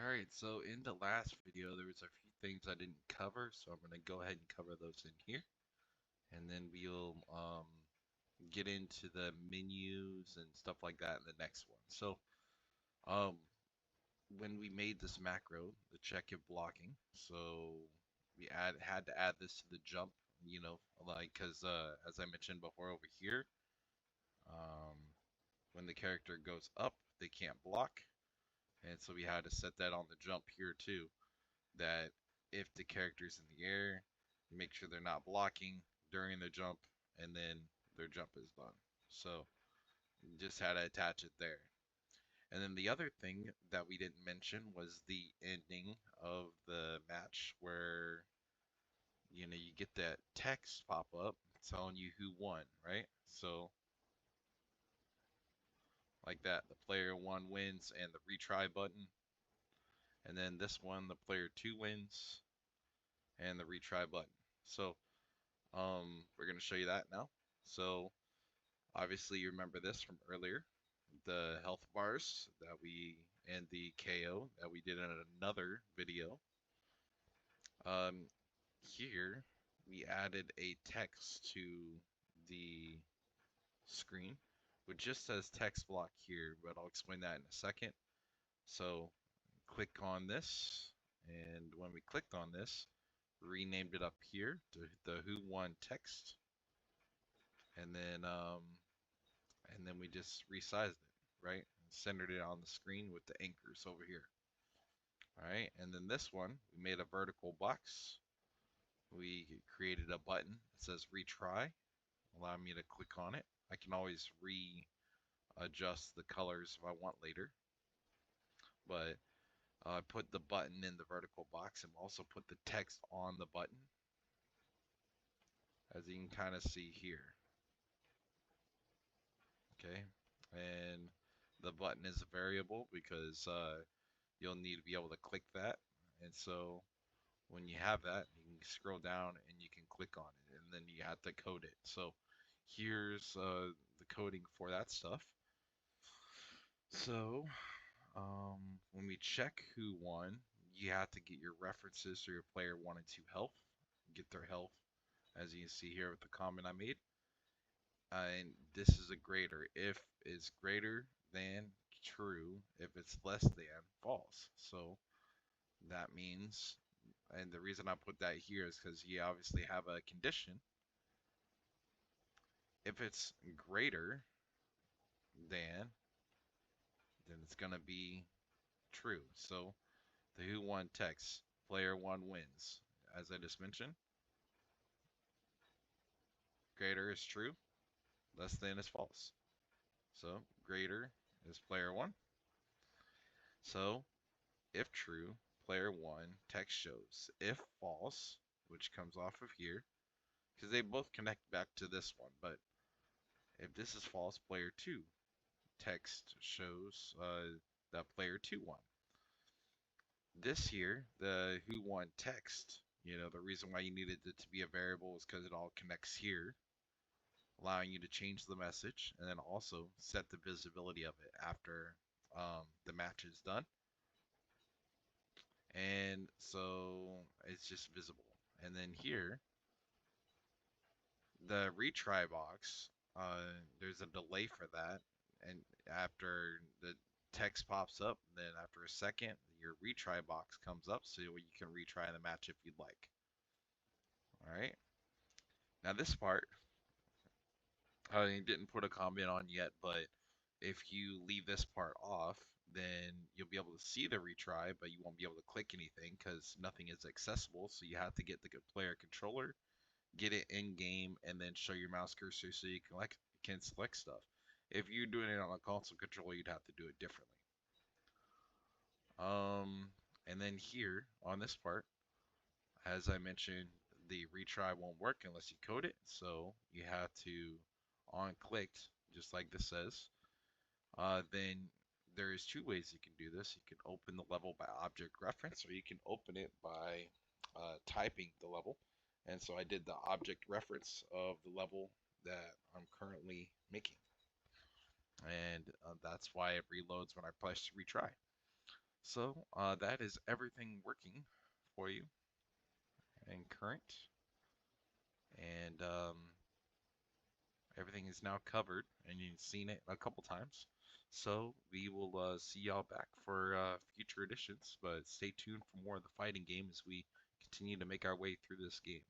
Alright, so in the last video there was a few things I didn't cover, so I'm going to go ahead and cover those in here. And then we'll get into the menus and stuff like that in the next one. So um, when we made this macro, the check if blocking, so we had to add this to the jump, like because as I mentioned before over here, um, when the character goes up, they can't block. And so we had to set that on the jump here too. That if the character's in the air, make sure they're not blocking during the jump, and then their jump is done. So just had to attach it there. And then the other thing that we didn't mention was the ending of the match where you get that text pop up telling you who won, right? So like that, the player one wins and the retry button. And then this one, the player two wins and the retry button. So we're going to show you that now. So obviously you remember this from earlier, the health bars that we and the KO that we did in another video. Here we added a text to the screen, which just says text block here, but I'll explain that in a second. So click on this, and when we clicked on this, renamed it up here to the who won text, and then we just resized it, right? Centered it on the screen with the anchors over here. All right, and then this one, we made a vertical box. We created a button that says retry, allow me to click on it. I can always readjust the colors if I want later, but I put the button in the vertical box and also put the text on the button, as you can kind of see here. Okay, and the button is a variable because you'll need to be able to click that. And so when you have that, you can scroll down and you can click on it, and then you have to code it. So here's the coding for that stuff. So when we check who won, you have to get your references to your player 1 and 2 health, get their health, as you can see here with the comment I made. And this is a greater. If is greater than true, if it's less than false. So that means, and the reason I put that here is because you obviously have a condition. If it's greater than, then it's going to be true. So the who won text, player one wins. As I just mentioned, greater is true, less than is false. So greater is player one. So if true, player one text shows. If false, which comes off of here, because they both connect back to this one, but if this is false, player two text shows that player two won. This here, the who won text, the reason why you needed it to be a variable is because it all connects here, allowing you to change the message and then also set the visibility of it after the match is done. And so it's just visible. And then here, the retry box, there's a delay for that. And after the text pops up, then after a second, your retry box comes up so you can retry the match if you'd like. All right. Now this part, I didn't put a comment on yet, but if you leave this part off, then you'll be able to see the retry, but you won't be able to click anything because nothing is accessible. So you have to get the player controller, get it in game, and then show your mouse cursor so you can select stuff. If you're doing it on a console controller, you'd have to do it differently. And then here on this part, as I mentioned, the retry won't work unless you code it. So you have to on clicked, just like this says. Then there is two ways you can do this. You can open the level by object reference, or you can open it by typing the level. And so I did the object reference of the level that I'm currently making. And that's why it reloads when I press retry. So that is everything working for you and current, and everything is now covered, and you've seen it a couple times. So we will see y'all back for future editions, but stay tuned for more of the fighting game as we continue to make our way through this game.